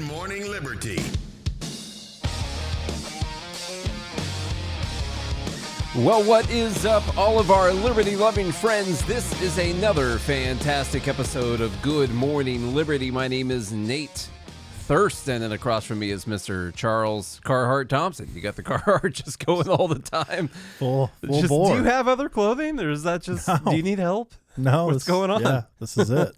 Good Morning Liberty. Well, what is up, all of our liberty-loving friends? This is another fantastic episode of Good Morning Liberty. My name is Nate Thurston, and across from me is Mr. Charles Carhart Thompson. You got the Carhart just going all the time. Full just, bore. Do you have other clothing, or is that just, do you need help? No. What's going on? Yeah, this is it.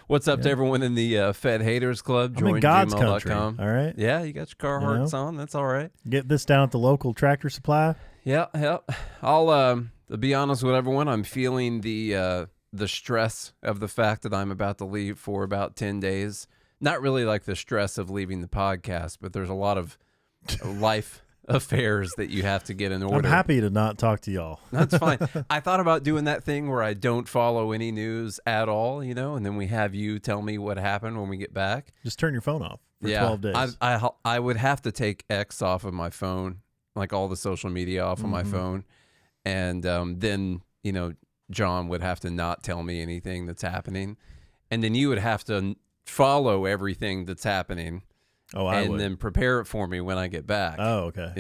What's up to everyone in the Fed Haters Club? I'm in God's country, all right? Yeah, you got your Carhartts on. That's all right. Get this down at the local Tractor Supply. Yeah. I'll be honest with everyone. I'm feeling the stress of the fact that I'm about to leave for about 10 days. Not really like the stress of leaving the podcast, but there's a lot of life affairs that you have to get in order. I'm happy to not talk to y'all. That's fine. I thought about doing that thing where I don't follow any news at all, and then we have you tell me what happened when we get back. Just turn your phone off for 12 days. I would have to take X off of my phone, like all the social media off of my phone. And then, John would have to not tell me anything that's happening. And then you would have to follow everything that's happening. Oh, I would. And then prepare it for me when I get back. Oh, okay.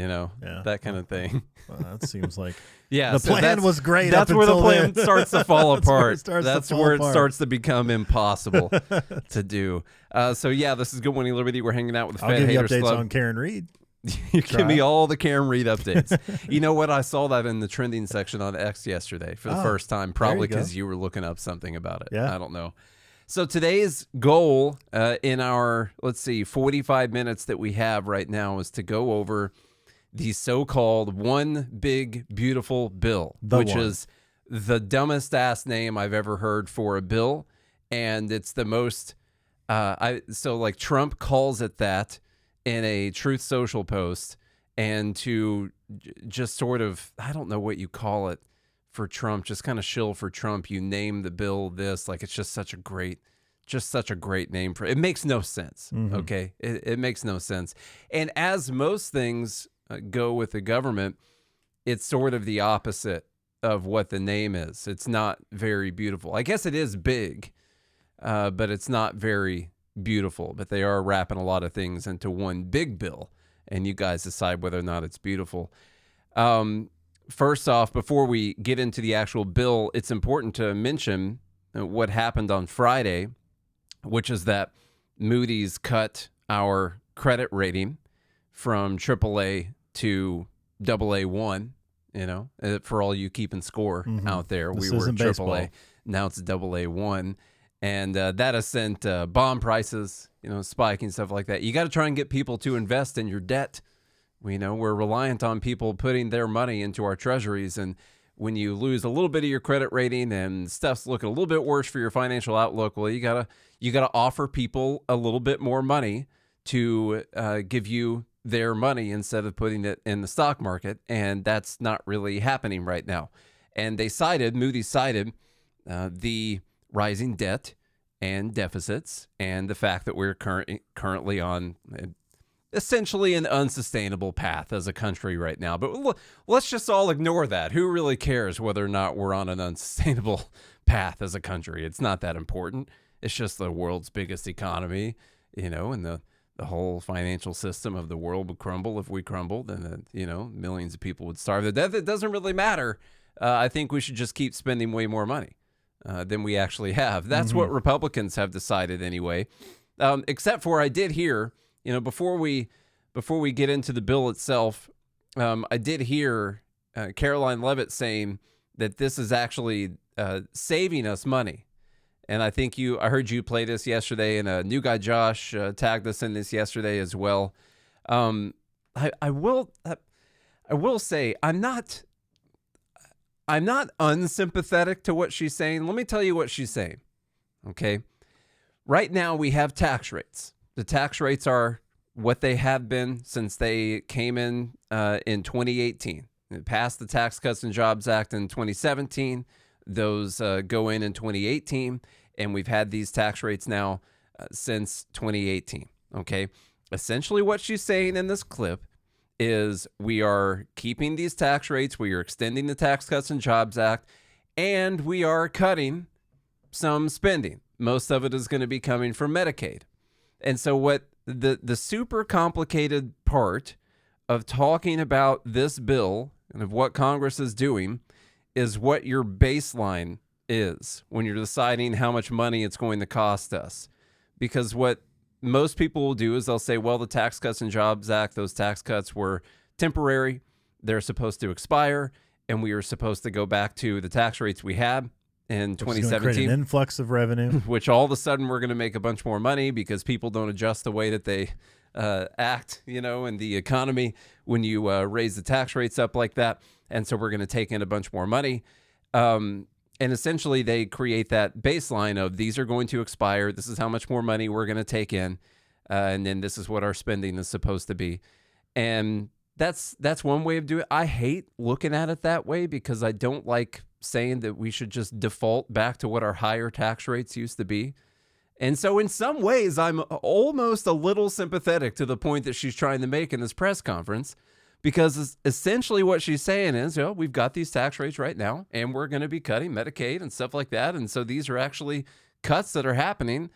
That kind of thing. Well, that seems like the plan was great. That's where the plan starts to fall apart. That's where it starts to become impossible to do. This is Good Morning Liberty. We're hanging out with the I'll Fed give you Haters updates Club. on Karen Reed. You give me all the Karen Reed updates. You know what? I saw that in the trending section on X yesterday for the first time, probably because you were looking up something about it. Yeah. I don't know. So today's goal in our, 45 minutes that we have right now is to go over the so-called One Big Beautiful Bill, which is the dumbest ass name I've ever heard for a bill. And it's the most, Trump calls it that in a Truth Social post, and to just sort of, I don't know what you call it, for Trump, just kind of shill for Trump. You name the bill this, like it's just such a great name for it. It makes no sense. Okay. It makes no sense. And as most things go with the government, it's sort of the opposite of what the name is. It's not very beautiful. I guess it is big, but it's not very beautiful. But they are wrapping a lot of things into one big bill, and you guys decide whether or not it's beautiful. First off, before we get into the actual bill, it's important to mention what happened on Friday, which is that Moody's cut our credit rating from AAA to AA1, for all you keeping score out there. This we were isn't AAA. baseball. Now it's AA1. And that has sent bond prices, spiking, stuff like that. You got to try and get people to invest in your debt. We're reliant on people putting their money into our treasuries, and when you lose a little bit of your credit rating and stuff's looking a little bit worse for your financial outlook, well, you gotta offer people a little bit more money to give you their money instead of putting it in the stock market, and that's not really happening right now. And Moody cited the rising debt and deficits and the fact that we're currently on essentially an unsustainable path as a country right now. But let's just all ignore that. Who really cares whether or not we're on an unsustainable path as a country? It's not that important. It's just the world's biggest economy, and the whole financial system of the world would crumble if we crumbled, and millions of people would starve to death. It doesn't really matter. I think we should just keep spending way more money than we actually have. That's what Republicans have decided anyway. Except for I did hear, before we get into the bill itself, I did hear Caroline Leavitt saying that this is actually saving us money. And I heard you play this yesterday, and New Guy Josh tagged us in this yesterday as well. I will say I'm not unsympathetic to what she's saying. Let me tell you what she's saying. Okay. Right now we have tax rates. The tax rates are what they have been since they came in 2018. It passed the Tax Cuts and Jobs Act in 2017. Those go in 2018, and we've had these tax rates now since 2018. Okay. Essentially what she's saying in this clip is we are keeping these tax rates, we are extending the Tax Cuts and Jobs Act, and we are cutting some spending. Most of it is going to be coming from Medicaid. And so what the super complicated part of talking about this bill and of what Congress is doing is what your baseline is when you're deciding how much money it's going to cost us. Because what most people will do is they'll say, well, the Tax Cuts and Jobs Act, those tax cuts were temporary. They're supposed to expire, and we are supposed to go back to the tax rates we had in 2017. Create an influx of revenue. Which all of a sudden we're going to make a bunch more money because people don't adjust the way that they act, in the economy when you raise the tax rates up like that. And so we're going to take in a bunch more money. And essentially they create that baseline of these are going to expire. This is how much more money we're going to take in. And then this is what our spending is supposed to be. And that's one way of doing it. I hate looking at it that way because I don't like saying that we should just default back to what our higher tax rates used to be. And so in some ways, I'm almost a little sympathetic to the point that she's trying to make in this press conference, because essentially what she's saying is, we've got these tax rates right now, and we're going to be cutting Medicaid and stuff like that. And so these are actually cuts that are happening.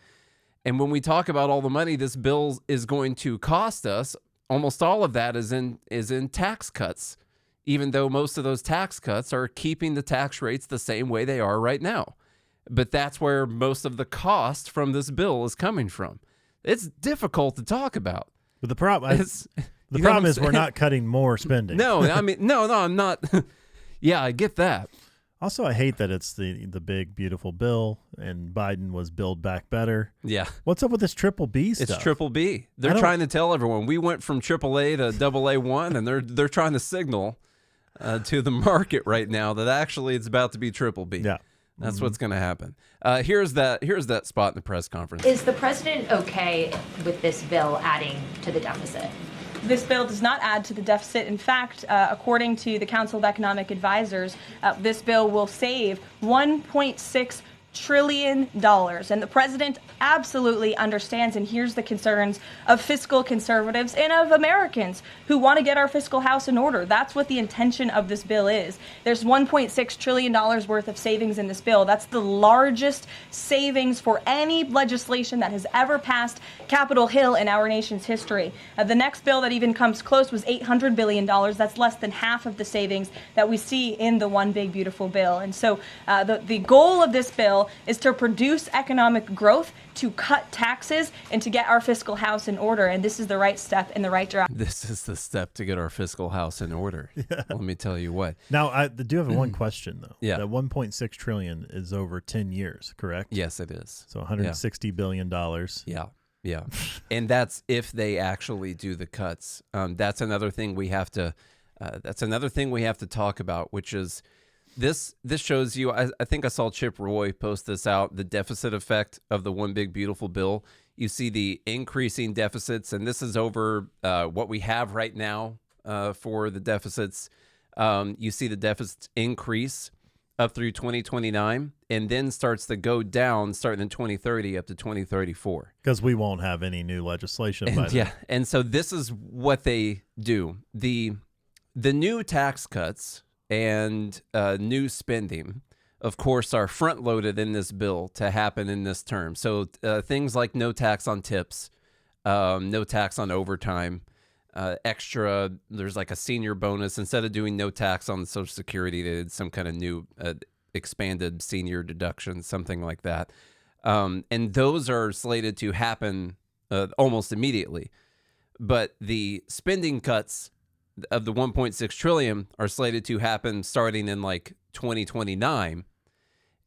And when we talk about all the money this bill is going to cost us, almost all of that is in tax cuts, even though most of those tax cuts are keeping the tax rates the same way they are right now. But that's where most of the cost from this bill is coming from. It's difficult to talk about. But the problem is we're not cutting more spending. No, I'm not. Yeah, I get that. Also, I hate that it's the big, beautiful bill, and Biden was Build Back Better. Yeah. What's up with this triple B stuff? It's triple B. They're trying to tell everyone we went from AAA to AA1, and they're trying to signal to the market right now that actually it's about to be triple B. Yeah. That's what's going to happen. Here's that spot in the press conference. Is the president okay with this bill adding to the deficit? This bill does not add to the deficit. In fact, according to the Council of Economic Advisors, this bill will save $1.6 trillion. And the president absolutely understands and hears the concerns of fiscal conservatives and of Americans who want to get our fiscal house in order. That's what the intention of this bill is. There's $1.6 trillion worth of savings in this bill. That's the largest savings for any legislation that has ever passed Capitol Hill in our nation's history. The next bill that even comes close was $800 billion. That's less than half of the savings that we see in the One Big Beautiful Bill. And so the goal of this bill is to produce economic growth, to cut taxes, and to get our fiscal house in order. And this is the right step in the right direction. This is the step to get our fiscal house in order. Yeah. Let me tell you what. Now, I do have one question, though. Yeah. That $1.6 trillion is over 10 years, correct? Yes, it is. So $160 billion. Yeah. Yeah. And that's if they actually do the cuts. That's another thing we have to talk about, which is This shows you, I think I saw Chip Roy post this out, the deficit effect of the One Big Beautiful Bill. You see the increasing deficits, and this is over what we have right now for the deficits. You see the deficits increase up through 2029 and then starts to go down starting in 2030 up to 2034. Because we won't have any new legislation by then. Yeah, and so this is what they do. The new tax cuts and new spending, of course, are front-loaded in this bill to happen in this term. So things like no tax on tips, no tax on overtime, extra, there's like a senior bonus. Instead of doing no tax on Social Security, they did some kind of new expanded senior deduction, something like that. And those are slated to happen almost immediately. But the spending cuts of the 1.6 trillion are slated to happen starting in like 2029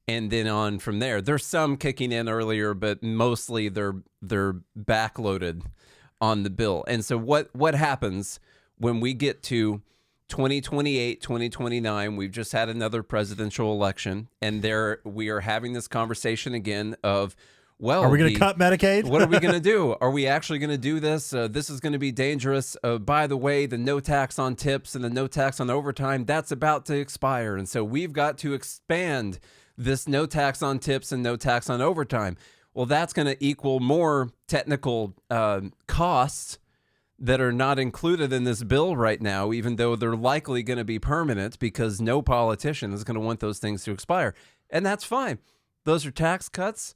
and then on from there. There's some kicking in earlier, but mostly they're backloaded on the bill. And so what happens when we get to 2028, 2029, we've just had another presidential election, and there we are having this conversation again of, well, are we going to cut Medicaid? What are we going to do? Are we actually going to do this? This is going to be dangerous. By the way, the no tax on tips and the no tax on overtime, that's about to expire. And so we've got to expand this no tax on tips and no tax on overtime. Well, that's going to equal more technical costs that are not included in this bill right now, even though they're likely going to be permanent because no politician is going to want those things to expire. And that's fine. Those are tax cuts.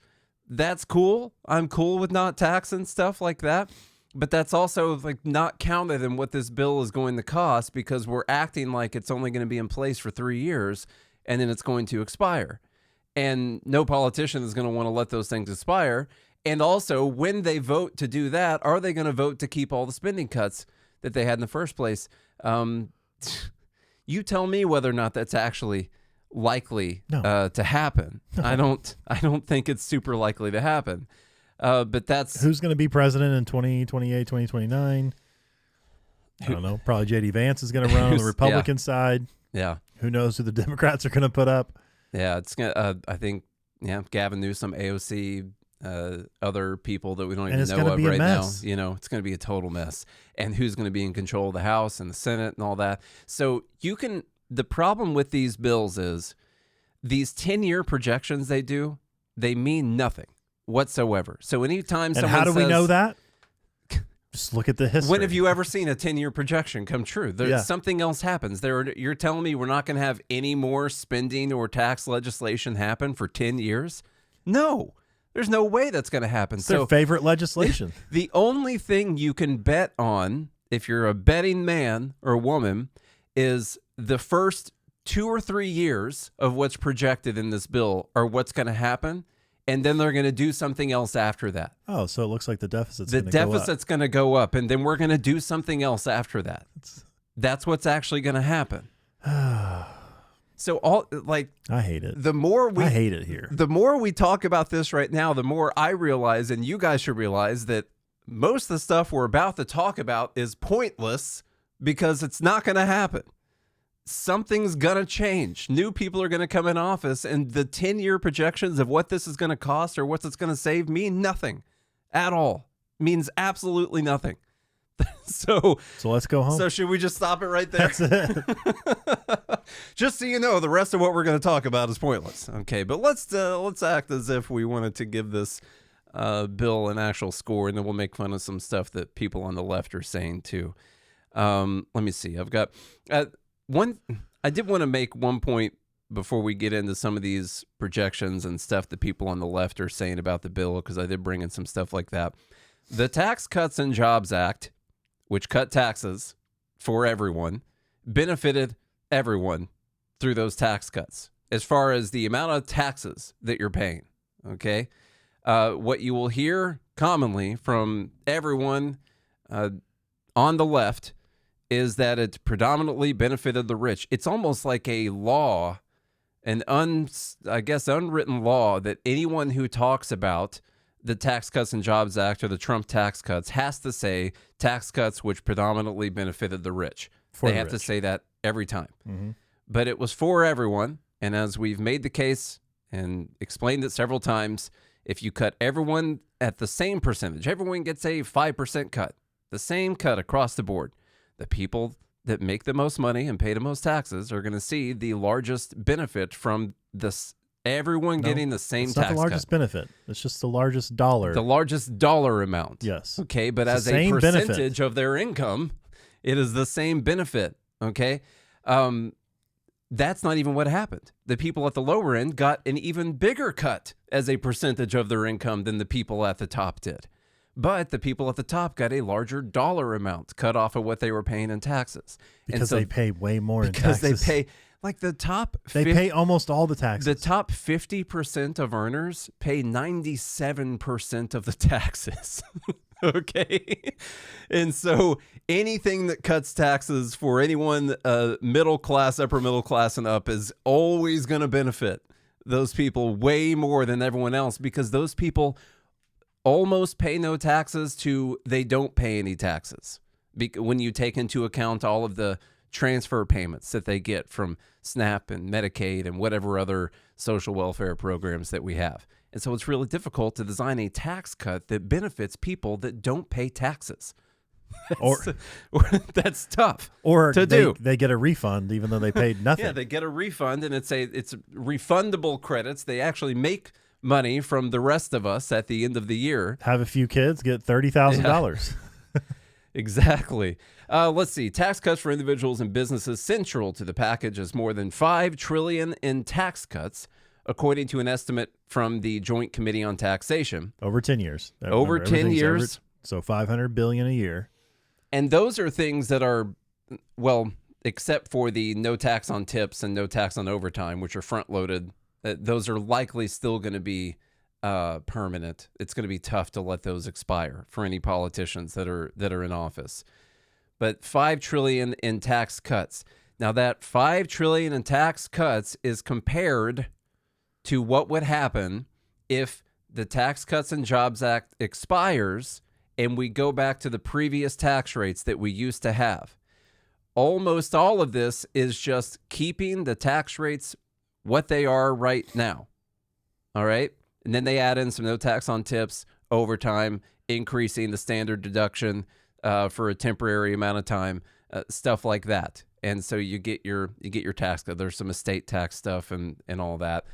that's cool. I'm cool with not taxing stuff like that. But that's also like not counted in what this bill is going to cost, because we're acting like it's only going to be in place for 3 years and then it's going to expire. And no politician is going to want to let those things expire. And also, when they vote to do that, are they going to vote to keep all the spending cuts that they had in the first place? You tell me whether or not that's actually likely to happen. No. I don't think it's super likely to happen. But that's who's going to be president in 2028, 2029. I don't know. Probably J.D. Vance is going to run on the Republican side. Yeah. Who knows who the Democrats are going to put up? Yeah, it's gonna. I think Gavin Newsom, AOC, other people that we don't even know of right now. You know, it's going to be a total mess. And who's going to be in control of the House and the Senate and all that? So the problem with these bills is these 10-year projections they mean nothing whatsoever. So anytime someone how do says, we know that? Just look at the history. When have you ever seen a 10-year projection come true? Something else happens. You're telling me we're not going to have any more spending or tax legislation happen for 10 years? No. There's no way that's going to happen. It's their favorite legislation. The only thing you can bet on, if you're a betting man or woman, is the first 2 or 3 years of what's projected in this bill are what's going to happen. And then they're going to do something else after that. Oh, so it looks like the deficit's going to go up, and then we're going to do something else after that. That's what's actually going to happen. So I hate it. I hate it here. The more we talk about this right now, the more I realize, and you guys should realize, that most of the stuff we're about to talk about is pointless because it's not going to happen. Something's going to change. New people are going to come in office, and the 10-year projections of what this is going to cost or what it's going to save mean nothing at all. Means absolutely nothing. So let's go home. So should we just stop it right there? That's it. Just so you know, the rest of what we're going to talk about is pointless. Okay, but let's act as if we wanted to give this bill an actual score, and then we'll make fun of some stuff that people on the left are saying too. Let me see. I've got I did want to make one point before we get into some of these projections and stuff that people on the left are saying about the bill, because I did bring in some stuff like that. The Tax Cuts and Jobs Act, which cut taxes for everyone, benefited everyone through those tax cuts as far as the amount of taxes that you're paying. Okay. What you will hear commonly from everyone on the left is that it predominantly benefited the rich. It's almost like a law, unwritten law, that anyone who talks about the Tax Cuts and Jobs Act or the Trump tax cuts has to say tax cuts which predominantly benefited the rich. They have to say that every time. Mm-hmm. But it was for everyone. And as we've made the case and explained it several times, if you cut everyone at the same percentage, everyone gets a 5% cut, the same cut across the board. The people that make the most money and pay the most taxes are going to see the largest benefit from this. Everyone getting the same tax cut. It's not the largest benefit. It's just the largest dollar. The largest dollar amount. Yes. Okay, but as a percentage of their income, it is the same benefit. Okay. That's not even what happened. The people at the lower end got an even bigger cut as a percentage of their income than the people at the top did. But the people at the top got a larger dollar amount cut off of what they were paying in taxes. Because they pay way more in taxes. Because they pay, like the top... They pay almost all the taxes. The top 50% of earners pay 97% of the taxes. Okay? And so anything that cuts taxes for anyone middle class, upper middle class and up is always going to benefit those people way more than everyone else, because those people almost pay no taxes to they don't pay any taxes when you take into account all of the transfer payments that they get from SNAP and Medicaid and whatever other social welfare programs that we have. And so it's really difficult to design a tax cut that benefits people that don't pay taxes. That's tough to do. They get a refund even though they paid nothing. Yeah, they get a refund, and it's refundable credits. They actually make money from the rest of us at the end of the year. Have a few kids, get $30,000. Exactly. Let's see. Tax cuts for individuals and businesses. Central to the package is more than $5 trillion in tax cuts according to an estimate from the Joint Committee on Taxation. Over 10 years. Over 10 years. So $500 billion a year. And those are things that are, well, except for the no tax on tips and no tax on overtime, which are front-loaded, those are likely still going to be permanent. It's going to be tough to let those expire for any politicians that are in office. But $5 trillion in tax cuts. Now that $5 trillion in tax cuts is compared to what would happen if the Tax Cuts and Jobs Act expires and we go back to the previous tax rates that we used to have. Almost all of this is just keeping the tax rates what they are right now. All right? And then they add in some no tax on tips, overtime, increasing the standard deduction for a temporary amount of time, stuff like that. And so you get your tax code. There's some estate tax stuff and all that.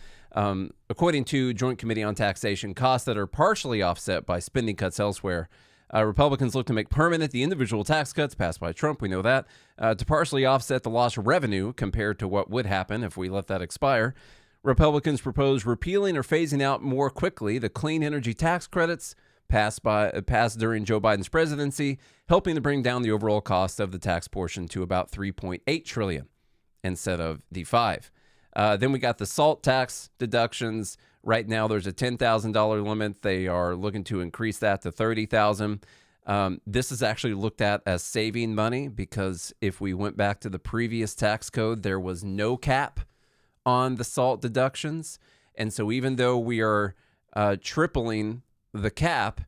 According to Joint Committee on Taxation, costs that are partially offset by spending cuts elsewhere. Republicans look to make permanent the individual tax cuts passed by Trump. We know that to partially offset the lost revenue compared to what would happen if we let that expire. Republicans propose repealing or phasing out more quickly the clean energy tax credits passed during Joe Biden's presidency, helping to bring down the overall cost of the tax portion to about $3.8 trillion instead of the $5. Then we got the SALT tax deductions. Right now, there's a $10,000 limit. They are looking to increase that to $30,000. This is actually looked at as saving money because if we went back to the previous tax code, there was no cap on the SALT deductions. And so even though we are tripling the cap,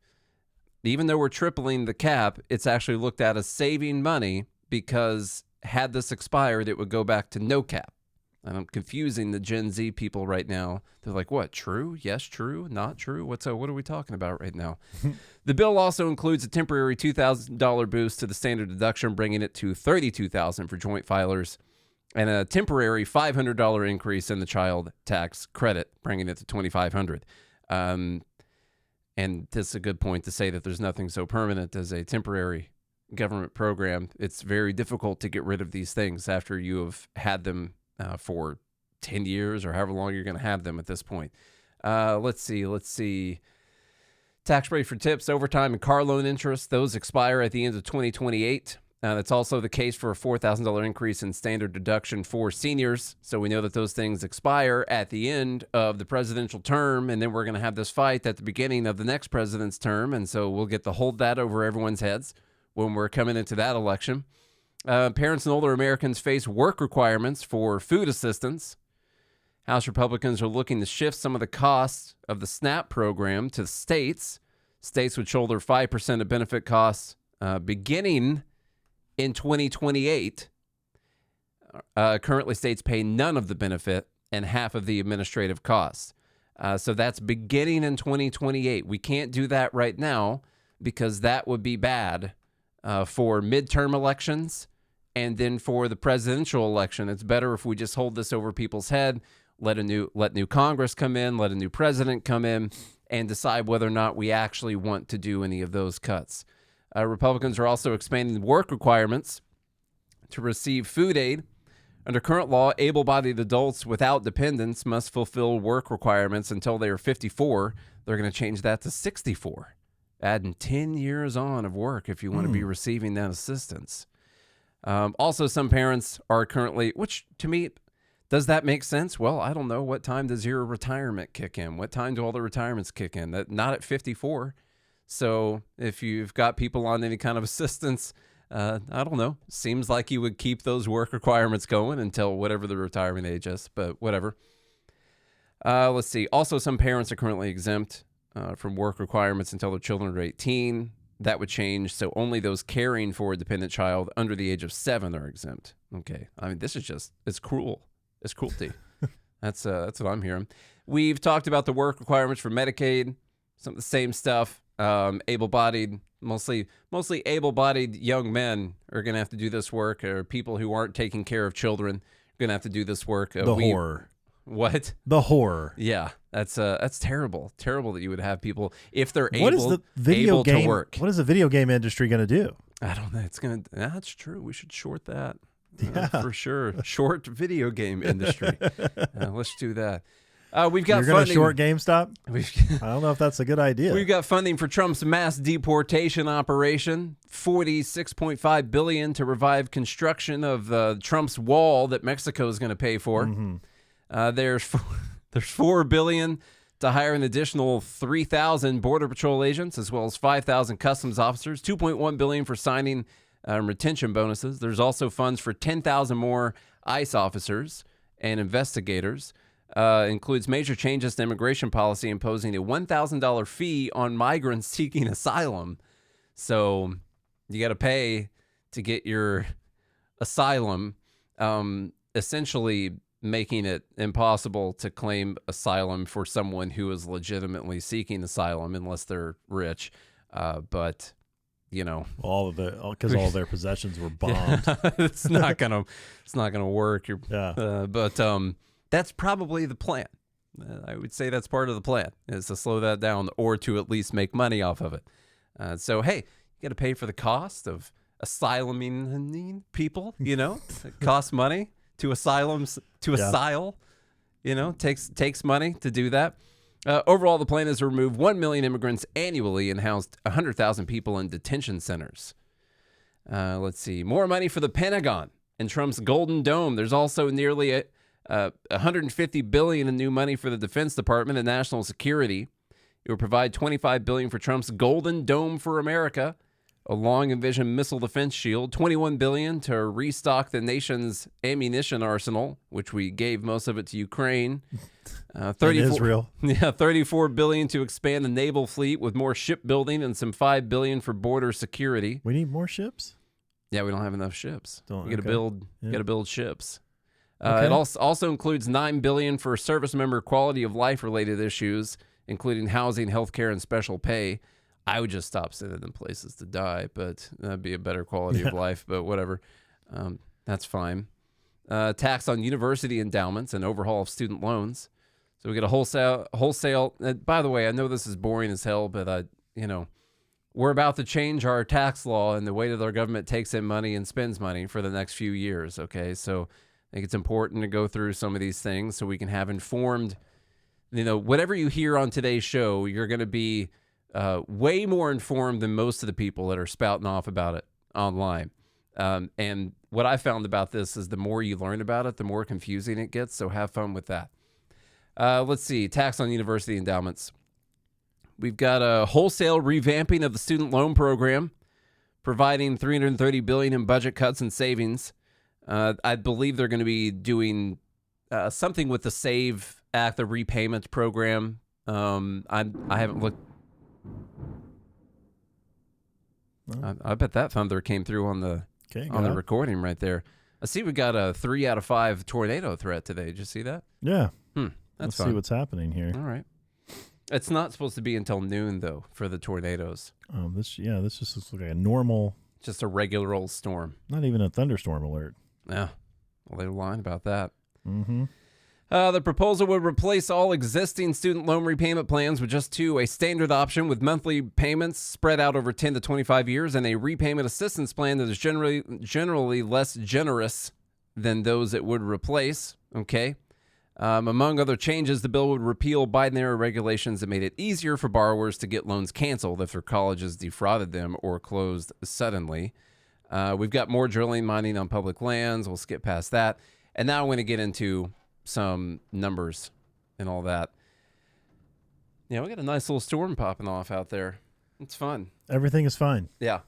it's actually looked at as saving money because had this expired, it would go back to no cap. And I'm confusing the Gen Z people right now. They're like, what, true? Yes, true, not true? What are we talking about right now? The bill also includes a temporary $2,000 boost to the standard deduction, bringing it to $32,000 for joint filers, and a temporary $500 increase in the child tax credit, bringing it to $2,500. And this is a good point to say that there's nothing so permanent as a temporary government program. It's very difficult to get rid of these things after you have had them for 10 years or however long you're going to have them at this point. Let's see. Tax rate for tips, overtime, and car loan interest, those expire at the end of 2028. That's also the case for a $4,000 increase in standard deduction for seniors. So we know that those things expire at the end of the presidential term, and then we're going to have this fight at the beginning of the next president's term, and so we'll get to hold that over everyone's heads when we're coming into that election. Parents and older Americans face work requirements for food assistance. House Republicans are looking to shift some of the costs of the SNAP program to states. States would shoulder 5% of benefit costs beginning in 2028. Currently, states pay none of the benefit and half of the administrative costs. So that's beginning in 2028. We can't do that right now because that would be bad for midterm elections. And then for the presidential election, it's better if we just hold this over people's head, let new Congress come in, let a new president come in, and decide whether or not we actually want to do any of those cuts. Republicans are also expanding work requirements to receive food aid. Under current law, able-bodied adults without dependents must fulfill work requirements until they are 54. They're going to change that to 64, adding 10 years on of work if you want to be receiving that assistance. Also, some parents are currently, which to me, does that make sense? Well, I don't know. What time does your retirement kick in? What time do all the retirements kick in? Not at 54. So if you've got people on any kind of assistance, I don't know. Seems like you would keep those work requirements going until whatever the retirement age is, but whatever. Let's see. Also, some parents are currently exempt from work requirements until their children are 18. That would change. So only those caring for a dependent child under the age of 7 are exempt. Okay. I mean, this is just, it's cruel. It's cruelty. That's what I'm hearing. We've talked about the work requirements for Medicaid, some of the same stuff. Able-bodied, mostly able-bodied young men are going to have to do this work, or people who aren't taking care of children are going to have to do this work. Horror. What? The horror. Yeah, that's terrible. Terrible that you would have people, if they're What is the video able game, to work. What is the video game industry going to do? I don't know. That's true. We should short that. Yeah. For sure. Short video game industry. Let's do that. We've got You're going to funding. short GameStop? We've, I don't know if that's a good idea. we've got funding for Trump's mass deportation operation, $46.5 billion to revive construction of Trump's wall that Mexico is going to pay for. There's $4 billion to hire an additional 3,000 Border Patrol agents, as well as 5,000 customs officers, $2.1 billion for signing retention bonuses. There's also funds for 10,000 more ICE officers and investigators. Includes major changes to immigration policy, imposing a $1,000 fee on migrants seeking asylum. So you got to pay to get your asylum, essentially making it impossible to claim asylum for someone who is legitimately seeking asylum unless they're rich. But you know, because all their possessions were bombed. it's not gonna work. Yeah. But that's probably the plan. I would say that's part of the plan, is to slow that down or to at least make money off of it. So hey, you got to pay for the cost of asyluming people. You know, it costs money to asylums to asyle. You know, takes money to do that. Overall, the plan is to remove 1 million immigrants annually and house 100,000 people in detention centers. Let's see. More money for the Pentagon and Trump's Golden Dome. There's also nearly $150 billion in new money for the Defense Department and national security. It will provide $25 billion for Trump's Golden Dome for America, a long-envisioned missile defense shield, $21 billion to restock the nation's ammunition arsenal, which we gave most of it to Ukraine. Israel. Yeah, $34 billion to expand the naval fleet with more shipbuilding and some $5 billion for border security. We need more ships? Yeah, we don't have enough ships. You got to build ships. Okay. It also includes $9 billion for service member quality of life related issues, including housing, healthcare, and special pay. I would just stop sending them places to die, but that'd be a better quality of life. But whatever, that's fine. Tax on university endowments and overhaul of student loans. So we get a wholesale. By the way, I know this is boring as hell, but we're about to change our tax law and the way that our government takes in money and spends money for the next few years. Okay, so I think it's important to go through some of these things so we can have informed. Whatever you hear on today's show, you're going to be way more informed than most of the people that are spouting off about it online. And what I found about this is the more you learn about it, the more confusing it gets. So have fun with that. Let's see. Tax on university endowments. We've got a wholesale revamping of the student loan program, providing $330 billion in budget cuts and savings. I believe they're going to be doing something with the SAVE Act, the repayment program. I haven't looked. I bet that thunder came through on the recording right there. I see we got a 3 out of 5 tornado threat today. Did you see that? Yeah. That's Let's fun. see what's happening here. All right. It's not supposed to be until noon though for the tornadoes. This just looks like a normal, just a regular old storm. Not even a thunderstorm alert. Yeah. Well, they were lying about that. Mm-hmm. The proposal would replace all existing student loan repayment plans with just two: a standard option with monthly payments spread out over 10 to 25 years, and a repayment assistance plan that is generally less generous than those it would replace. Okay. Among other changes, the bill would repeal Biden-era regulations that made it easier for borrowers to get loans canceled if their colleges defrauded them or closed suddenly. We've got more drilling, mining on public lands. We'll skip past that. And now I'm going to get into some numbers and all that. Yeah, we got a nice little storm popping off out there. It's fun. Everything is fine. Yeah.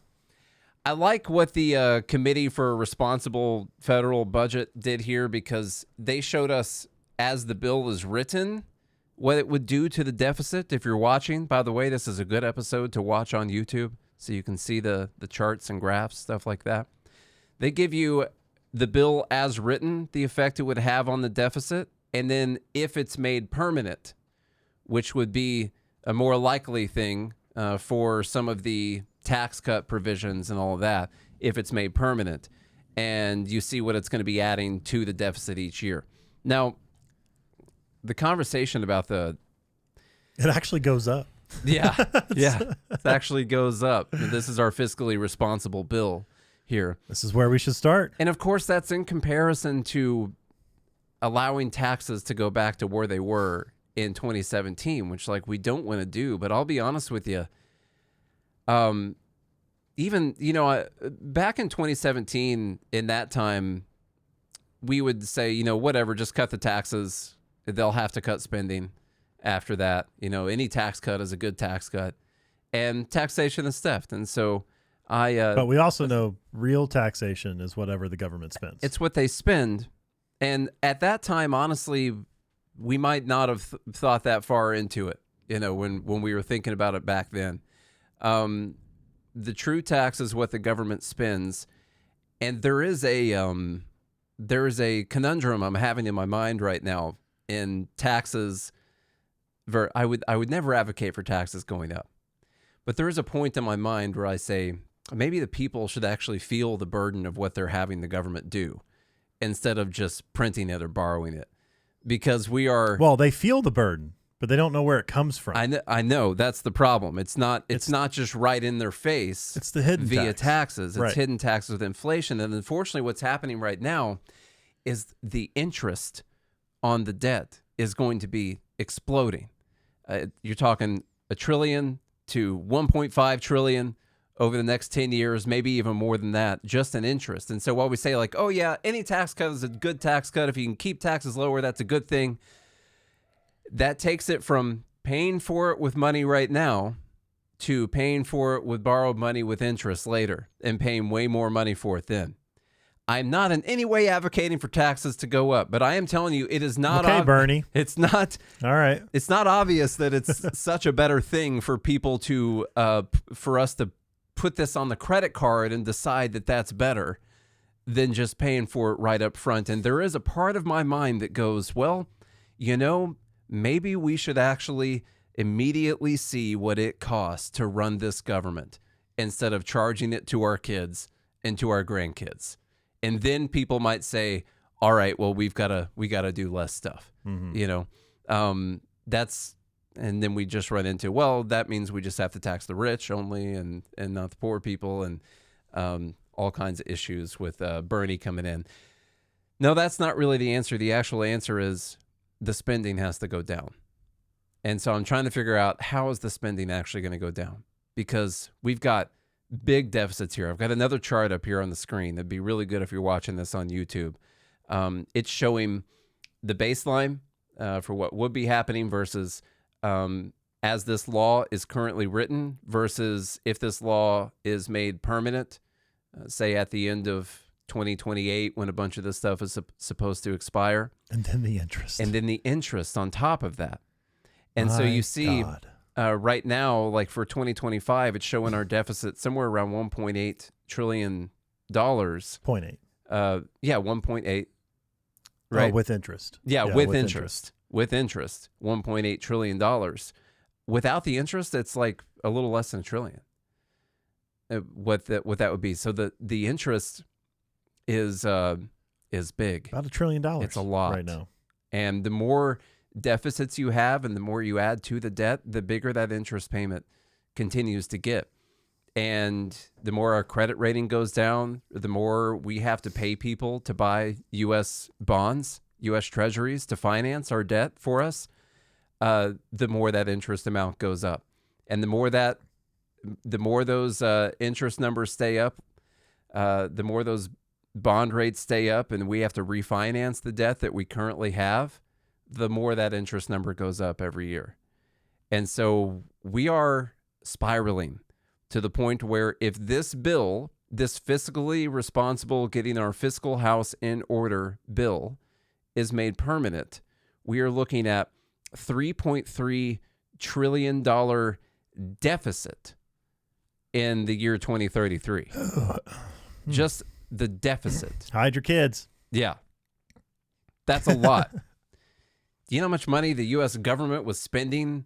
I like what the Committee for a Responsible Federal Budget did here, because they showed us, as the bill is written, what it would do to the deficit. If you're watching, by the way, this is a good episode to watch on YouTube so you can see the charts and graphs, stuff like that. They give you the bill as written, the effect it would have on the deficit, and then if it's made permanent, which would be a more likely thing for some of the tax cut provisions and all of that, if it's made permanent, and you see what it's going to be adding to the deficit each year. Now, the conversation about it actually goes up. Yeah, it actually goes up. This is our fiscally responsible bill here. This is where we should start. And of course, that's in comparison to allowing taxes to go back to where they were in 2017, which like we don't want to do. But I'll be honest with you. Even, back in 2017, in that time, we would say, whatever, just cut the taxes. They'll have to cut spending after that. Any tax cut is a good tax cut. And taxation is theft. And so but we also know real taxation is whatever the government spends. It's what they spend. And at that time, honestly, we might not have thought that far into it, when we were thinking about it back then. The true tax is what the government spends. And there is a conundrum I'm having in my mind right now in taxes. I would never advocate for taxes going up. But there is a point in my mind where I say, maybe the people should actually feel the burden of what they're having the government do instead of just printing it or borrowing it. Because we are... Well, they feel the burden, but they don't know where it comes from. I know that's the problem. It's not just right in their face. It's the hidden via tax. Taxes. It's right. Hidden taxes with inflation. And unfortunately, what's happening right now is the interest on the debt is going to be exploding. You're talking $1 trillion to 1.5 trillion over the next 10 years, maybe even more than that, just in interest. And so while we say like, oh yeah, any tax cut is a good tax cut. If you can keep taxes lower, that's a good thing. That takes it from paying for it with money right now to paying for it with borrowed money with interest later and paying way more money for it then. I'm not in any way advocating for taxes to go up, but I am telling you it is not okay, Bernie. It's not all right. It's not obvious that it's such a better thing for people to for us to put this on the credit card and decide that that's better than just paying for it right up front. And there is a part of my mind that goes, well, maybe we should actually immediately see what it costs to run this government instead of charging it to our kids and to our grandkids. And then people might say, all right, well, we got to do less stuff, and then we just run into, well, that means we just have to tax the rich only and not the poor people and all kinds of issues with Bernie coming in. No, that's not really the answer. The actual answer is the spending has to go down. And so I'm trying to figure out how is the spending actually going to go down, because we've got big deficits here. I've got another chart up here on the screen. It'd be really good if you're watching this on YouTube. It's showing the baseline for what would be happening versus as this law is currently written versus if this law is made permanent, say at the end of 2028 when a bunch of this stuff is supposed to expire. And then the interest. And then the interest on top of that. And so you see... God. Right now, like for 2025, it's showing our deficit somewhere around $1.8 trillion. 0.8. 1.8. Right. Oh, with interest. Yeah, with interest. With interest, $1.8 trillion. Without the interest, it's like a little less than $1 trillion. What that would be. So the interest is big. About $1 trillion. It's a lot right now. And the more deficits you have and the more you add to the debt, the bigger that interest payment continues to get. And the more our credit rating goes down, the more we have to pay people to buy U.S. bonds, U.S. treasuries to finance our debt for us, the more that interest amount goes up. And the more those interest numbers stay up, the more those bond rates stay up and we have to refinance the debt that we currently have, the more that interest number goes up every year. And so we are spiraling to the point where if this bill, this fiscally responsible, getting our fiscal house in order bill is made permanent, we are looking at $3.3 trillion deficit in the year 2033. Just the deficit. Hide your kids. Yeah. That's a lot. Do you know how much money the U.S. government was spending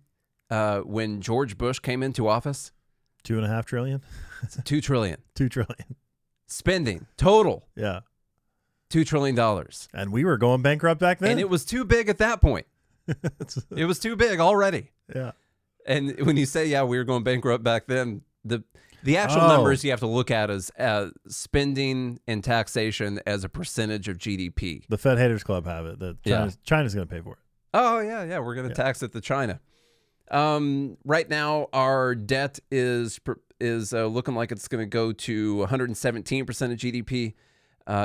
when George Bush came into office? $2.5 trillion. $2 trillion. $2 trillion. Spending total. Yeah. $2 trillion. And we were going bankrupt back then. And it was too big at that point. It was too big already. Yeah. And when you say, yeah, we were going bankrupt back then, the actual numbers you have to look at is spending and taxation as a percentage of GDP. The Fed Haters Club have it. That China's going to pay for it. Oh, yeah. We're going to tax it to China. Right now, our debt is looking like it's going to go to 117% of GDP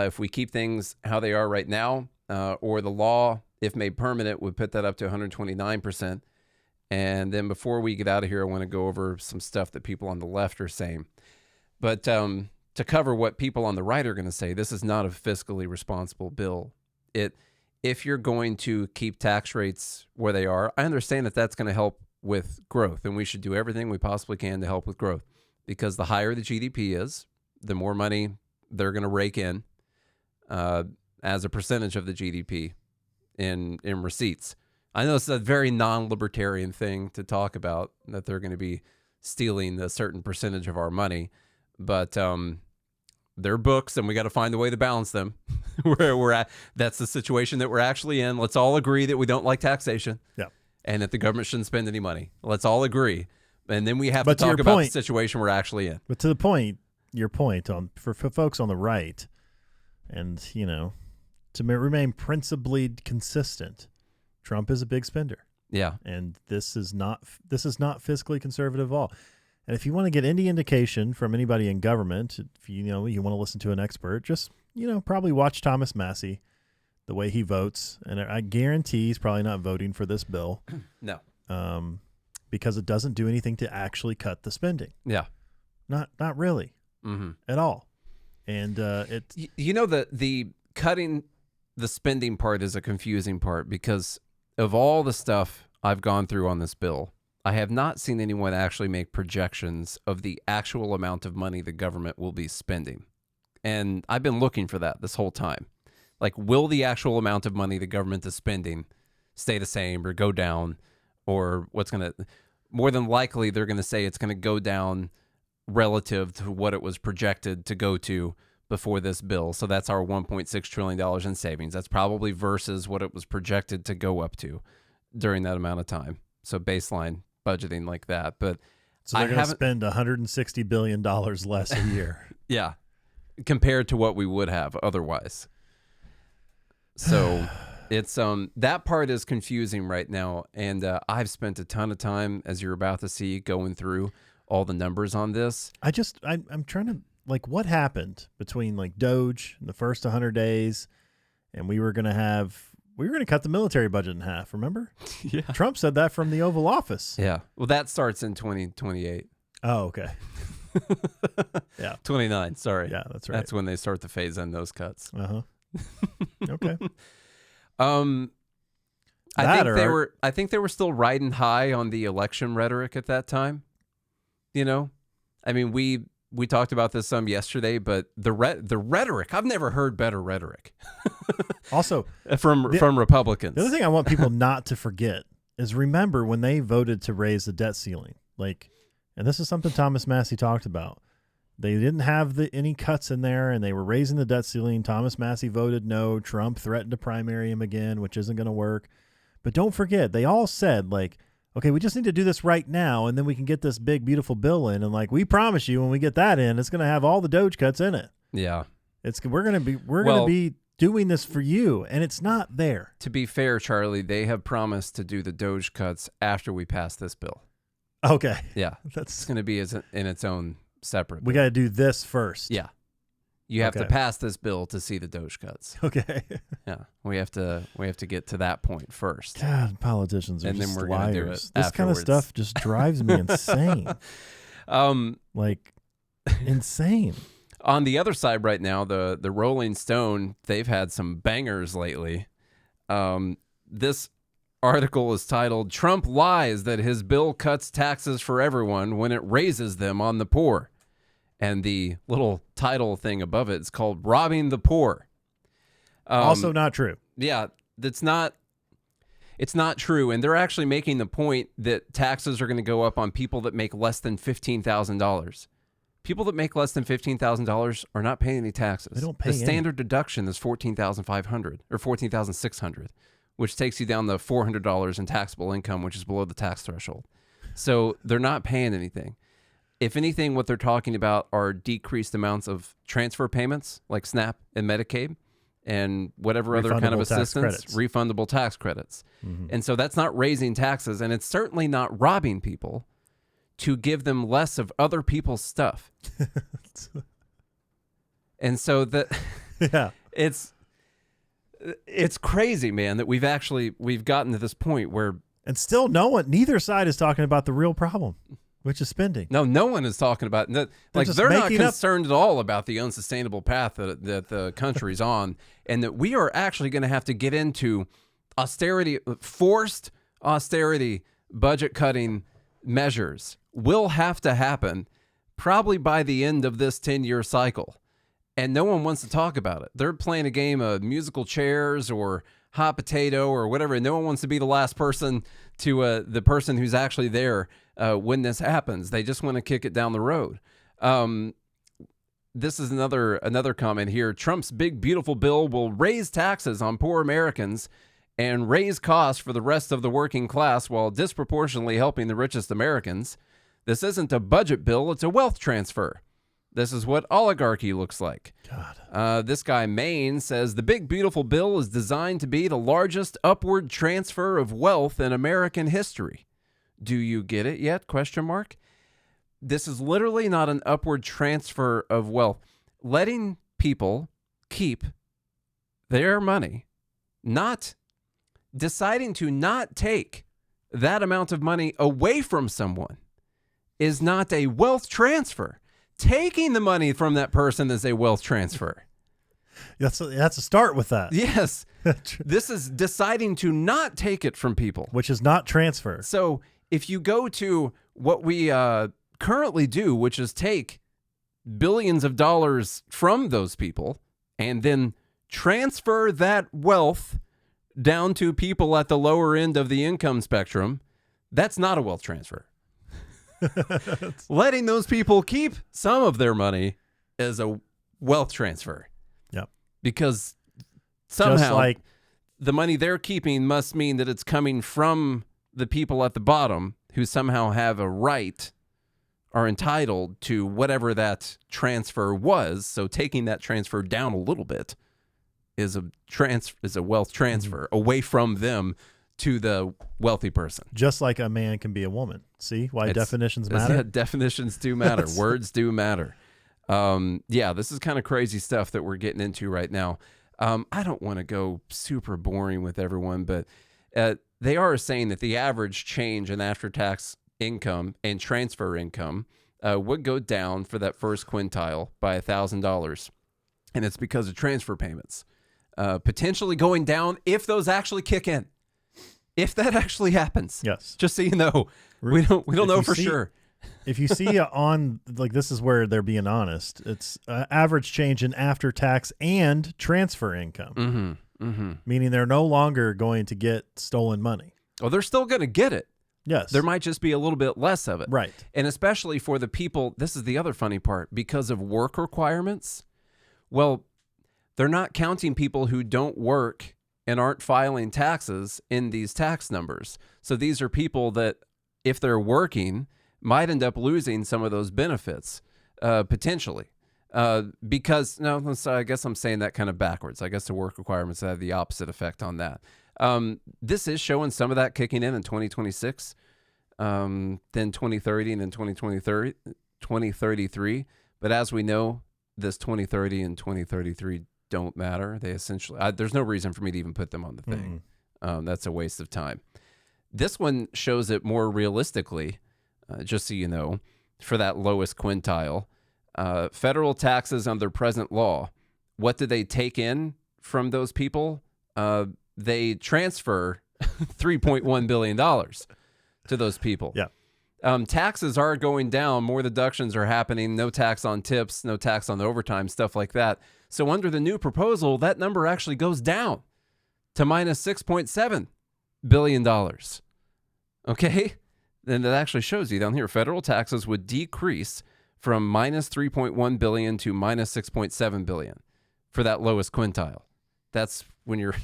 if we keep things how they are right now, or the law, if made permanent, would put that up to 129%. And then before we get out of here, I want to go over some stuff that people on the left are saying. But to cover what people on the right are going to say, this is not a fiscally responsible bill. If you're going to keep tax rates where they are, I understand that that's going to help with growth, and we should do everything we possibly can to help with growth, because the higher the GDP is, the more money they're going to rake in as a percentage of the GDP in receipts. I know it's a very non-libertarian thing to talk about, that they're going to be stealing a certain percentage of our money, but they're books, and we got to find a way to balance them. Where we're at, that's the situation that we're actually in. Let's all agree that we don't like taxation, and that the government shouldn't spend any money. Let's all agree, and then we have to talk about the situation we're actually in. But to the point, your point for folks on the right, and to remain principally consistent, Trump is a big spender. Yeah, and this is not fiscally conservative at all. And if you want to get any indication from anybody in government, if you want to listen to an expert, just probably watch Thomas Massie, the way he votes, and I guarantee he's probably not voting for this bill. No, because it doesn't do anything to actually cut the spending. Yeah, not really at all. And the cutting the spending part is a confusing part, because of all the stuff I've gone through on this bill, I have not seen anyone actually make projections of the actual amount of money the government will be spending. And I've been looking for that this whole time. Like, will the actual amount of money the government is spending stay the same or go down? Or more than likely, they're going to say it's going to go down relative to what it was projected to go to before this bill. So that's our $1.6 trillion in savings. That's probably versus what it was projected to go up to during that amount of time. So baseline budgeting like that. But so they're going to spend $160 billion less a year. Yeah, compared to what we would have otherwise. So it's that part is confusing right now, and I've spent a ton of time, as you're about to see, going through all the numbers on this. I'm trying to, what happened between Doge in the first 100 days, and we were going to cut the military budget in half, remember? Yeah. Trump said that from the Oval Office. Yeah. Well, that starts in 2028. Oh, okay. Yeah. 29, sorry. Yeah, that's right. That's when they start to phase in those cuts. Uh-huh. Okay. I think they were still riding high on the election rhetoric at that time. I mean, we talked about this some yesterday, but the rhetoric, I've never heard better rhetoric. Also, from Republicans. The other thing I want people not to forget is, remember when they voted to raise the debt ceiling, and this is something Thomas Massie talked about. They didn't have any cuts in there, and they were raising the debt ceiling. Thomas Massie voted no. Trump threatened to primary him again, which isn't going to work. But don't forget, they all said, okay, we just need to do this right now, and then we can get this big, beautiful bill in. And we promise you, when we get that in, it's going to have all the Doge cuts in it. Yeah, we're going to be doing this for you, and it's not there. To be fair, Charlie, they have promised to do the Doge cuts after we pass this bill. Okay. Yeah, it's going to be in its own separate. We got to do this first. Yeah, you have to pass this bill to see the Doge cuts. Okay. Yeah, we have to get to that point first. God, politicians are and just then we're liars. Do it this afterwards. Kind of stuff just drives me insane. Insane. On the other side right now, the Rolling Stone, they've had some bangers lately. This article is titled, "Trump Lies That His Bill Cuts Taxes for Everyone When It Raises Them on the Poor." And the little title thing above it is called "Robbing the Poor." Also not true. Yeah, it's not true. And they're actually making the point that taxes are going to go up on people that make less than $15,000. People that make less than $15,000 are not paying any taxes. They don't pay The standard deduction is $14,500 or $14,600, which takes you down to $400 in taxable income, which is below the tax threshold. So they're not paying anything. If anything, what they're talking about are decreased amounts of transfer payments like SNAP and Medicaid, and whatever other kind of Refundable tax assistance, credits. refundable tax credits. Mhm. And so that's not raising taxes, and it's certainly not robbing people to give them less of other people's stuff. And so Yeah. it's crazy, man, that we've gotten to this point where And still neither side is talking about the real problem, which is spending. no one is talking about like just they're not making up- concerned at all about the unsustainable path that the country's on, and that we are actually going to have to get into forced austerity, budget cutting measures will have to happen probably by the end of this 10-year cycle. And no one wants to talk about it. They're playing a game of musical chairs or hot potato or whatever, and no one wants to be the last person to the person who's actually there when this happens. They just want to kick it down the road. This is another comment here. Trump's big, beautiful bill will raise taxes on poor Americans and raise costs for the rest of the working class while disproportionately helping the richest Americans. This isn't a budget bill, it's a wealth transfer. This is what oligarchy looks like. God. This guy, Maine, says the big, beautiful bill is designed to be the largest upward transfer of wealth in American history. Do you get it yet? ? This is literally not an upward transfer of wealth. Letting people keep their money, not deciding to not take that amount of money away from someone is not a wealth transfer. Taking the money from that person is a wealth transfer. That's a start with that. Yes. This is deciding to not take it from people. Which is not transfer. So if you go to what we currently do, which is take billions of dollars from those people and then transfer that wealth down to people at the lower end of the income spectrum, that's not a wealth transfer. Letting those people keep some of their money is a wealth transfer. Yep. Because somehow Just like the money they're keeping must mean that it's coming from the people at the bottom who somehow have a right, are entitled to whatever that transfer was. So taking that transfer down a little bit is a wealth transfer away from them to the wealthy person. just like a man can be a woman. See why definitions matter? Yeah, definitions do matter. Words do matter. Yeah, this is kind of crazy stuff that we're getting into right now. I don't want to go super boring with everyone, but they are saying that the average change in after-tax income and transfer income would go down for that first quintile by $1,000. And it's because of transfer payments potentially going down if those actually kick in. If that actually happens. Yes. Just so you know, we don't know for sure. If you see on, like, this is where they're being honest. It's average change in after-tax and transfer income, meaning they're no longer going to get stolen money. Well, they're still going to get it. Yes. There might just be a little bit less of it. Right. And especially for the people, this is the other funny part, because of work requirements, well, they're not counting people who don't work and aren't filing taxes in these tax numbers. So these are people that, if they're working, might end up losing some of those benefits, potentially. Because, no, so I guess I'm saying that kind of backwards. I guess the work requirements have the opposite effect on that. This is showing some of that kicking in 2026, then 2030, and then 2033. But as we know, this 2030 and 2033 don't matter. They essentially, there's no reason for me to even put them on the thing. That's a waste of time. This one shows it more realistically, just so you know, for that lowest quintile. Federal taxes under present law, what do they take in from those people? They transfer $3.1 billion to those people. Yeah. Taxes are going down. More deductions are happening. No tax on tips, no tax on overtime, stuff like that. So under the new proposal, that number actually goes down to minus $6.7 billion. Okay? Then that actually shows you down here, federal taxes would decrease from minus $3.1 billion to minus $6.7 billion for that lowest quintile. That's when you're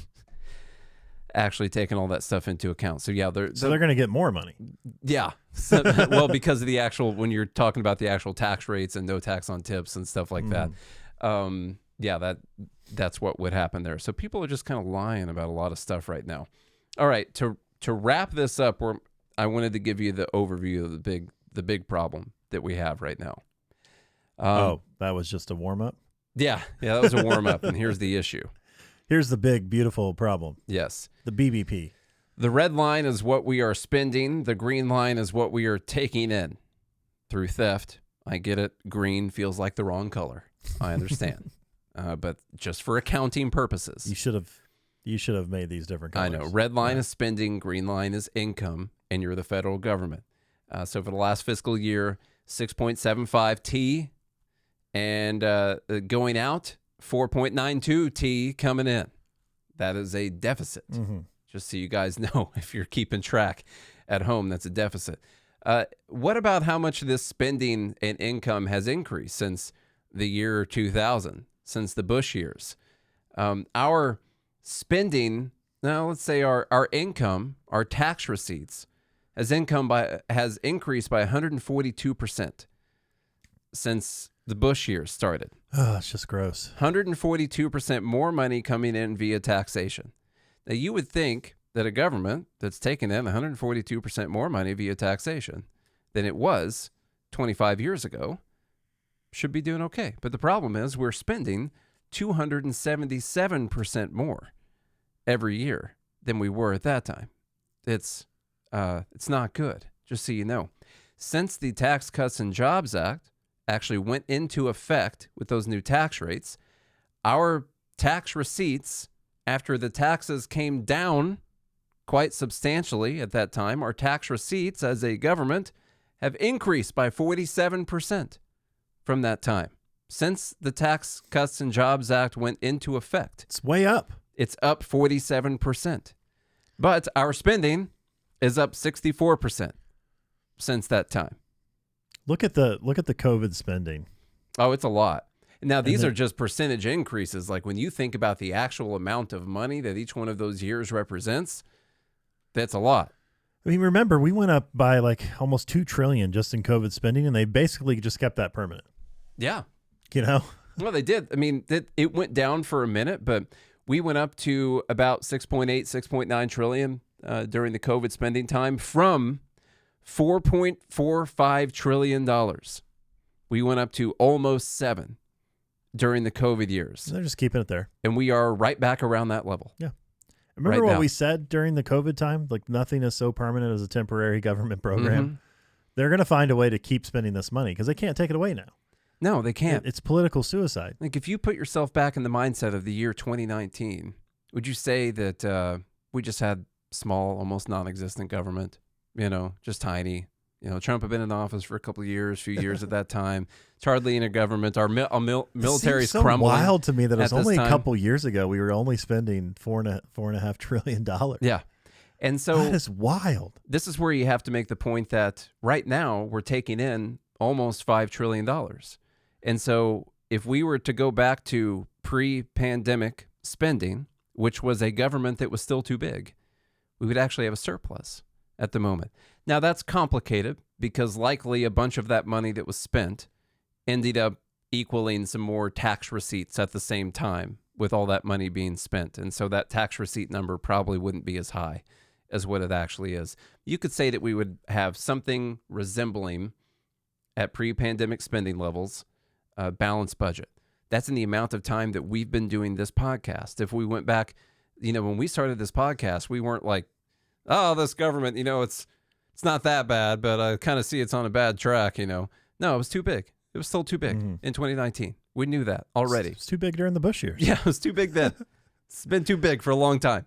actually taking all that stuff into account. So yeah, they're going to get more money. Yeah. So, well, because of the actual, when you're talking about the actual tax rates and no tax on tips and stuff like that. Yeah, that's what would happen there. So people are just kind of lying about a lot of stuff right now. All right, to wrap this up, I wanted to give you the overview of the big problem that we have right now. That was just a warm up. Yeah, that was a warm up, and here's the issue. Here's the big, beautiful problem. Yes. The BBP. The red line is what we are spending. The green line is what we are taking in through theft. I get it. Green feels like the wrong color. I understand. But just for accounting purposes. You should have made these different colors. I know. Red line is spending. Green line is income. And you're the federal government. So for the last fiscal year, 6.75 T. And going out, 4.92 T coming in. That is a deficit. Mm-hmm. Just so you guys know, if you're keeping track at home, that's a deficit. What about how much this spending and income has increased since the year 2000, since the Bush years? Our spending, now let's say our income, our tax receipts, has increased by 142% since the Bush years started. Oh, it's just gross. 142% more money coming in via taxation. Now, you would think that a government that's taken in 142% more money via taxation than it was 25 years ago should be doing okay. But the problem is we're spending 277% more every year than we were at that time. It's not good, just so you know. Since the Tax Cuts and Jobs Act actually went into effect with those new tax rates, our tax receipts, after the taxes came down quite substantially at that time, our tax receipts as a government have increased by 47% from that time. Since the Tax Cuts and Jobs Act went into effect. It's way up. It's up 47%. But our spending is up 64% since that time. Look at the COVID spending. Oh, it's a lot. Now, these are just percentage increases. Like when you think about the actual amount of money that each one of those years represents, that's a lot. I mean, remember, we went up by like almost $2 trillion just in COVID spending, and they basically just kept that permanent. Yeah. You know? Well, they did. I mean, it went down for a minute, but we went up to about 6.9 trillion during the COVID spending time from $4.45 trillion. We went up to almost 7 during the COVID years. They're just keeping it there. And we are right back around that level. Yeah. Remember right what now. we said during the COVID time? Like nothing is so permanent as a temporary government program. Mm-hmm. They're going to find a way to keep spending this money because they can't take it away now. No, they can't. It's political suicide. Like if you put yourself back in the mindset of the year 2019, would you say that we just had small, almost non-existent government? You know, just tiny. You know, Trump had been in office for a couple of years, few years at that time. It's hardly in a government. Our military's so crumbling. Wild to me that it was at this only a time. couple years ago we were only spending $4.5 trillion. Yeah, and so that is wild. This is where you have to make the point that right now we're taking in almost $5 trillion, and so if we were to go back to pre-pandemic spending, which was a government that was still too big, we would actually have a surplus at the moment. Now, that's complicated because likely a bunch of that money that was spent ended up equaling some more tax receipts at the same time with all that money being spent. And so that tax receipt number probably wouldn't be as high as what it actually is. You could say that we would have something resembling at pre-pandemic spending levels, a balanced budget. That's in the amount of time that we've been doing this podcast. If we went back, you know, when we started this podcast, we weren't like, oh, this government, you know, it's not that bad, but I kind of see it's on a bad track, you know. No, it was too big. It was still too big in 2019. We knew that already. It's too big during the Bush years. Yeah, it was too big then. It's been too big for a long time.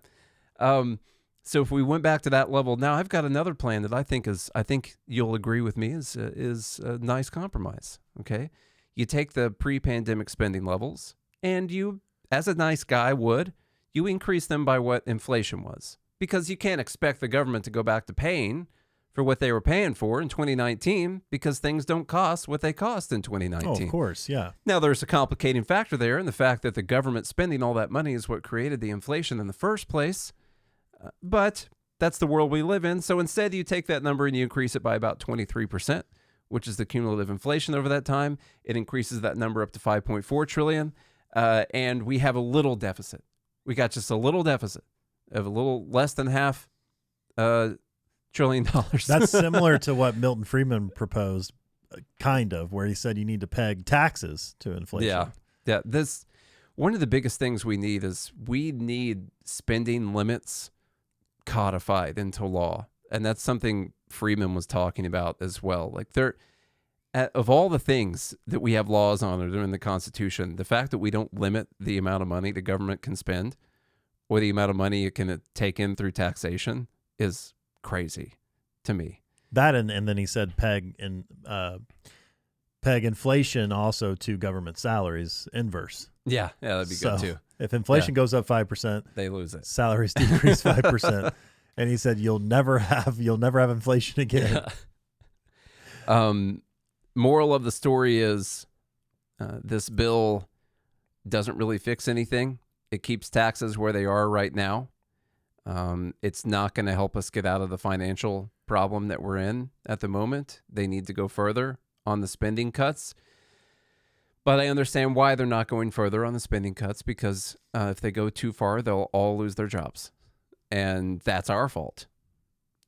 So if we went back to that level, now I've got another plan that I think you'll agree with me is a nice compromise. Okay, you take the pre-pandemic spending levels and you, as a nice guy would, you increase them by what inflation was, because you can't expect the government to go back to paying for what they were paying for in 2019 because things don't cost what they cost in 2019. Oh, of course, yeah. Now, there's a complicating factor there in the fact that the government spending all that money is what created the inflation in the first place. But that's the world we live in. So instead, you take that number and you increase it by about 23%, which is the cumulative inflation over that time. It increases that number up to $5.4 trillion. and we have a little deficit. We got just a little deficit of a little less than half $1 trillion. That's similar to what Milton Friedman proposed, kind of, where he said you need to peg taxes to inflation. Yeah. One of the biggest things we need is spending limits codified into law. And that's something Friedman was talking about as well. Like of all the things that we have laws on or in the Constitution, the fact that we don't limit the amount of money the government can spend or the amount of money it can take in through taxation is crazy to me. That and then he said peg inflation also to government salaries inverse. Yeah, that'd be good too. If inflation goes up 5%, they lose it. Salaries decrease 5%. And he said you'll never have inflation again. Yeah. Moral of the story is this bill doesn't really fix anything. It keeps taxes where they are right now. It's not going to help us get out of the financial problem that we're in at the moment. They need to go further on the spending cuts. But I understand why they're not going further on the spending cuts, because if they go too far, they'll all lose their jobs. And that's our fault.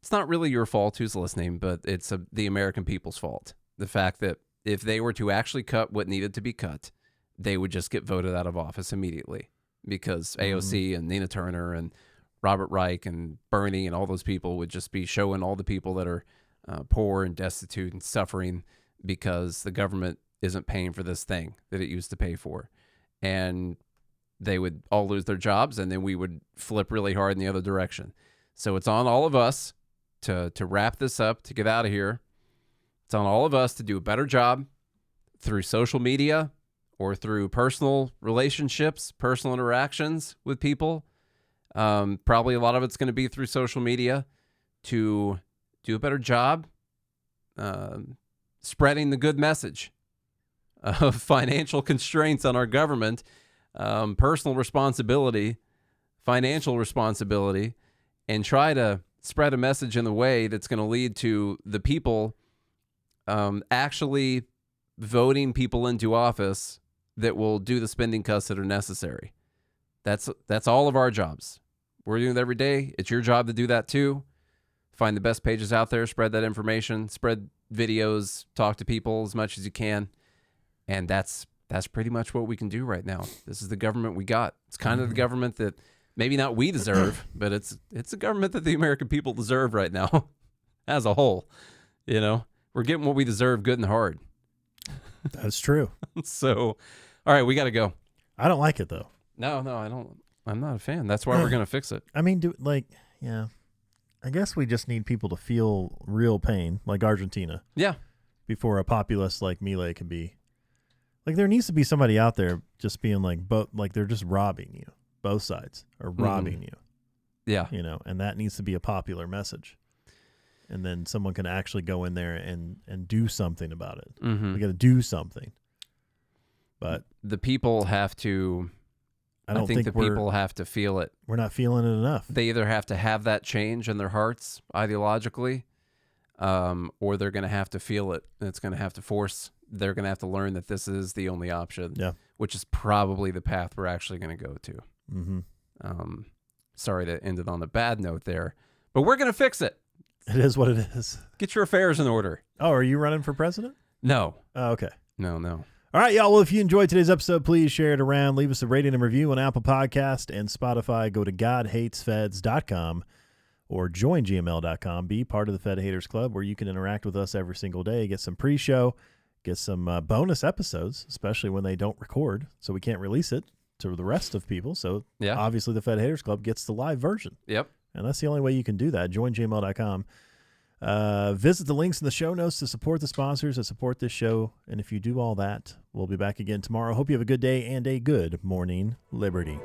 It's not really your fault who's listening, but it's the American people's fault. The fact that if they were to actually cut what needed to be cut, they would just get voted out of office immediately, because AOC and Nina Turner and Robert Reich and Bernie and all those people would just be showing all the people that are poor and destitute and suffering because the government isn't paying for this thing that it used to pay for. And they would all lose their jobs, and then we would flip really hard in the other direction. So it's on all of us to wrap this up, to get out of here. It's on all of us to do a better job through social media or through personal relationships, personal interactions with people. Probably a lot of it's going to be through social media, to do a better job spreading the good message of financial constraints on our government, personal responsibility, financial responsibility, and try to spread a message in a way that's going to lead to the people actually voting people into office that will do the spending cuts that are necessary. That's all of our jobs. We're doing it every day. It's your job to do that too. Find the best pages out there, spread that information, spread videos, talk to people as much as you can. And that's pretty much what we can do right now. This is the government we got. It's kind of the government that maybe not we deserve, but it's a government that the American people deserve right now as a whole. You know, we're getting what we deserve good and hard. That's true. So, all right, we got to go. I don't like it though. No, I don't. I'm not a fan. That's why we're going to fix it. I mean, I guess we just need people to feel real pain, like Argentina. Yeah. Before a populist like Milei can be. Like, there needs to be somebody out there just being like they're just robbing you. Both sides are robbing you. Yeah. You know, and that needs to be a popular message. And then someone can actually go in there and do something about it. Mm-hmm. We got to do something. But the people have to. I think the people have to feel it. We're not feeling it enough. They either have to have that change in their hearts ideologically, or they're going to have to feel it. And it's going to have to force. They're going to have to learn that this is the only option. Yeah. Which is probably the path we're actually going to go to. Mm-hmm. Sorry to end it on a bad note there, but we're going to fix it. It is what it is. Get your affairs in order. Oh, are you running for president? No. Oh, okay. No. All right, y'all. Well, if you enjoyed today's episode, please share it around. Leave us a rating and review on Apple Podcast and Spotify. Go to GodHatesFeds.com or joingml.com. Be part of the Fed Haters Club, where you can interact with us every single day. Get some pre-show, get some bonus episodes, especially when they don't record, so we can't release it to the rest of people. So obviously the Fed Haters Club gets the live version. Yep. And that's the only way you can do that. JoinGML.com. Visit the links in the show notes to support the sponsors that support this show. And if you do all that, we'll be back again tomorrow. Hope you have a good day and a good morning, Liberty.